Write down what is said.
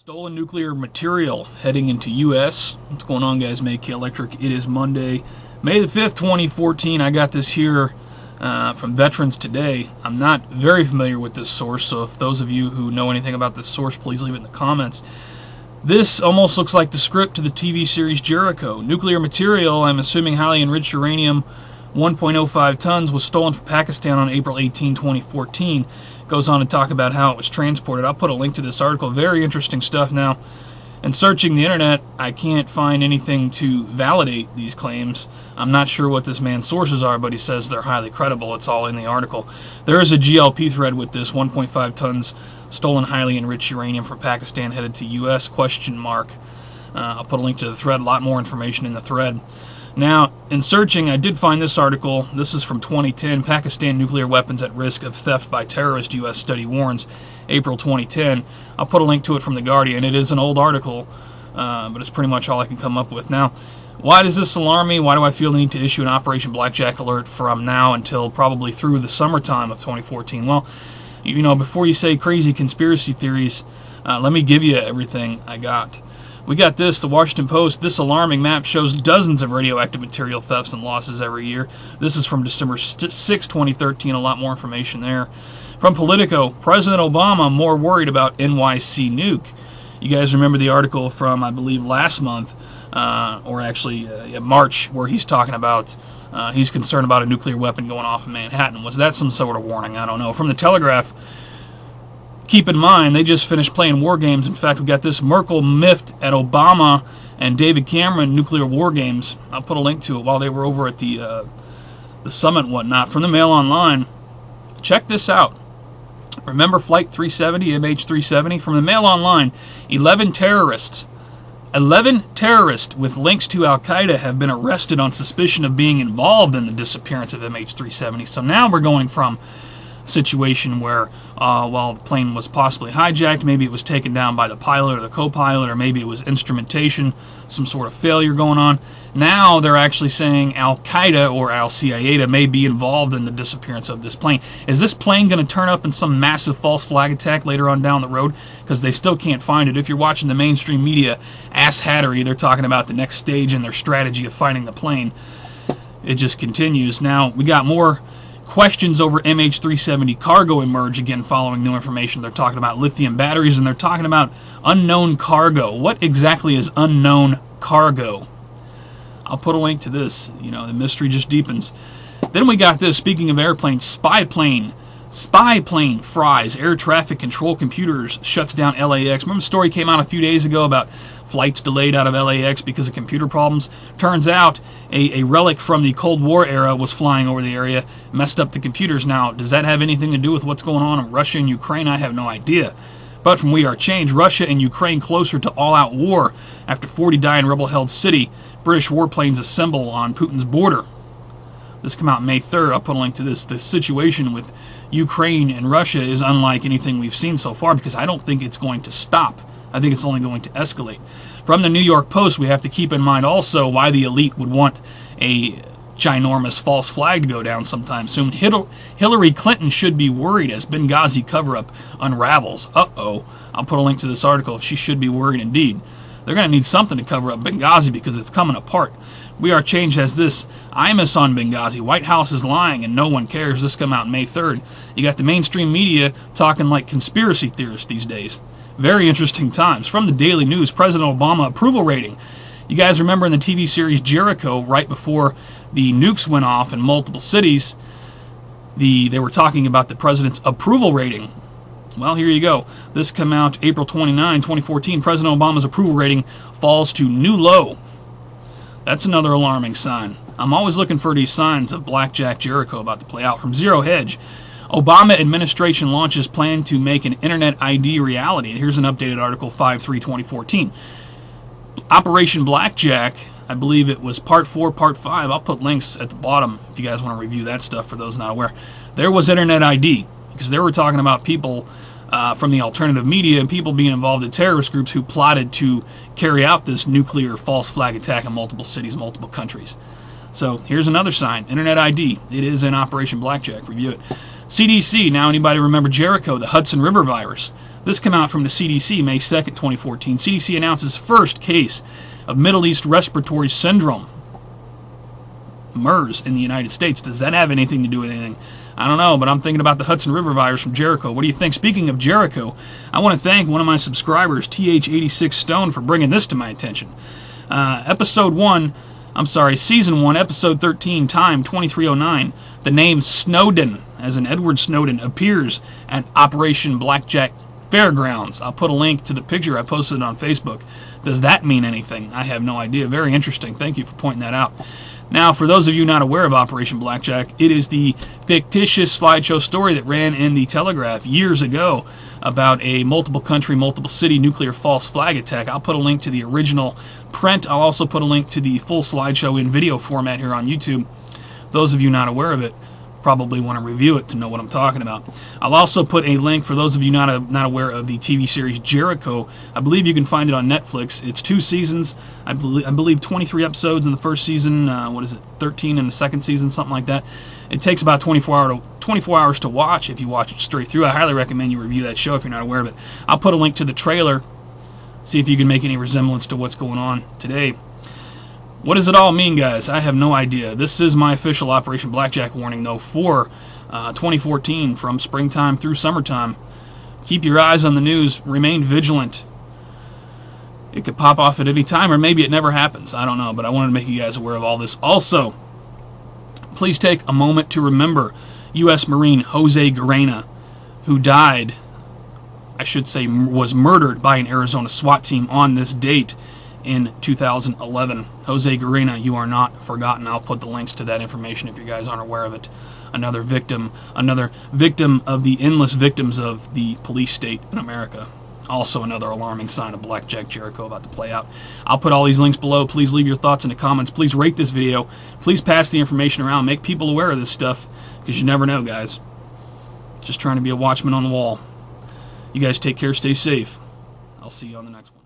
Stolen nuclear material heading into U.S. What's going on, guys? MaKaElectric. It is Monday, May the 5th, 2014. I got this here from Veterans Today. I'm not very familiar with this source, so if those of you who know anything about this source, please leave it in the comments. This almost looks like the script to the TV series Jericho. Nuclear material, I'm assuming highly enriched uranium, 1.05 tons, was stolen from Pakistan on April 18, 2014. Goes on to talk about how it was transported. I'll put a link to this article. Very interesting stuff. Now, in searching the internet, I can't find anything to validate these claims. I'm not sure what this man's sources are, but he says they're highly credible. It's all in the article. There is a GLP thread with this, 1.5 tons stolen highly enriched uranium from Pakistan headed to U.S., question mark. I'll put a link to the thread. A lot more information in the thread. Now, in searching, I did find this article. This is from 2010. Pakistan nuclear weapons at risk of theft by terrorist, U.S. study warns. April 2010. I'll put a link to it from The Guardian. It is an old article, but it's pretty much all I can come up with. Now, why does this alarm me? Why do I feel the need to issue an Operation Blackjack alert from now until probably through the summertime of 2014? Well, you know, before you say crazy conspiracy theories, let me give you everything I got. We got this, the Washington Post. This alarming map shows dozens of radioactive material thefts and losses every year. This is from December 6, 2013. A lot more information there. From Politico, President Obama more worried about NYC nuke. You guys remember the article from, I believe, last month, or actually March, where he's talking about he's concerned about a nuclear weapon going off in Manhattan. Was that some sort of warning? I don't know. From the Telegraph, keep in mind, they just finished playing war games. In fact, we got this: Merkel miffed at Obama and David Cameron nuclear war games. I'll put a link to it while they were over at the summit and whatnot. From the Mail Online, check this out. Remember Flight 370, MH370? From the Mail Online, 11 terrorists with links to Al-Qaeda have been arrested on suspicion of being involved in the disappearance of MH370. So now we're going from situation where while the plane was possibly hijacked, maybe it was taken down by the pilot or the co-pilot, or maybe it was instrumentation, some sort of failure going on. Now they're actually saying Al-Qaeda or Al-Qaeda may be involved in the disappearance of this plane. Is this plane going to turn up in some massive false flag attack later on down the road? Because they still can't find it. If you're watching the mainstream media, ass-hattery, they're talking about the next stage in their strategy of finding the plane. It just continues. Now, we got more questions over MH370 cargo emerge again following new information. They're talking about lithium batteries, and they're talking about unknown cargo. What exactly is unknown cargo? I'll put a link to this. You know, the mystery just deepens. Then we got this, speaking of airplanes, spy plane fries air traffic control computers, shuts down LAX. Remember the story came out a few days ago about flights delayed out of LAX because of computer problems? Turns out a relic from the Cold War era was flying over the area, messed up the computers. Now, does that have anything to do with what's going on in Russia and Ukraine? I have no idea. But from We Are Change, Russia and Ukraine closer to all-out war after 40 die in rebel-held city. British warplanes assemble on Putin's border. This came out May 3rd. I'll put a link to this. The situation with Ukraine and Russia is unlike anything we've seen so far, because I don't think it's going to stop. I think it's only going to escalate. From the New York Post, we have to keep in mind also why the elite would want a ginormous false flag to go down sometime soon. Hillary Clinton should be worried as Benghazi cover-up unravels. Uh-oh. I'll put a link to this article. She should be worried indeed. They're going to need something to cover up Benghazi because it's coming apart. We Are Change has this: Imus on Benghazi. White House is lying and no one cares. This come out May 3rd. You got the mainstream media talking like conspiracy theorists these days. Very interesting times. From the Daily News, President Obama approval rating. You guys remember in the TV series Jericho, right before the nukes went off in multiple cities, they were talking about the president's approval rating. Well, here you go. This come out April 29, 2014. President Obama's approval rating falls to new low. That's another alarming sign. I'm always looking for these signs of Blackjack Jericho about to play out. From Zero Hedge, Obama administration launches plan to make an internet ID reality. Here's an updated article, 5/3/2014. Operation Blackjack, I believe it was Part 4, Part 5. I'll put links at the bottom if you guys want to review that stuff for those not aware. There was internet ID, because they were talking about people from the alternative media and people being involved in terrorist groups who plotted to carry out this nuclear false flag attack in multiple cities, multiple countries. So here's another sign, internet ID. It is in Operation Blackjack. Review it. CDC, now anybody remember Jericho, the Hudson River virus? This came out from the CDC May 2nd, 2014. CDC announces first case of Middle East Respiratory Syndrome, MERS, in the United States. Does that have anything to do with anything? I don't know, but I'm thinking about the Hudson River virus from Jericho. What do you think? Speaking of Jericho, I want to thank one of my subscribers, TH86 Stone, for bringing this to my attention. Season 1, Episode 13, time 2309. The name Snowden, as in Edward Snowden, appears at Operation Blackjack Fairgrounds. I'll put a link to the picture I posted on Facebook. Does that mean anything? I have no idea. Very interesting. Thank you for pointing that out. Now, for those of you not aware of Operation Blackjack, it is the fictitious slideshow story that ran in the Telegraph years ago about a multiple country, multiple city nuclear false flag attack. I'll put a link to the original print. I'll also put a link to the full slideshow in video format here on YouTube. Those of you not aware of it probably want to review it to know what I'm talking about. I'll also put a link for those of you not aware of the TV series Jericho. I believe you can find it on Netflix. It's 2 seasons. I believe 23 episodes in the first season. 13 in the second season, something like that. It takes about 24 hours to watch if you watch it straight through. I highly recommend you review that show if you're not aware of it. I'll put a link to the trailer. See if you can make any resemblance to what's going on today. What does it all mean, guys? I have no idea. This is my official Operation Blackjack warning, though, for 2014, from springtime through summertime. Keep your eyes on the news. Remain vigilant. It could pop off at any time, or maybe it never happens. I don't know, but I wanted to make you guys aware of all this. Also, please take a moment to remember U.S. Marine Jose Guerrena, who died, I should say, was murdered by an Arizona SWAT team on this date in 2011. Jose Guerrena, you are not forgotten. I'll put the links to that information if you guys aren't aware of it. Another victim of the endless victims of the police state in America. Also another alarming sign of Blackjack Jericho about to play out. I'll put all these links below. Please leave your thoughts in the comments. Please rate this video. Please pass the information around. Make people aware of this stuff, because you never know, guys. Just trying to be a watchman on the wall. You guys take care. Stay safe. I'll see you on the next one.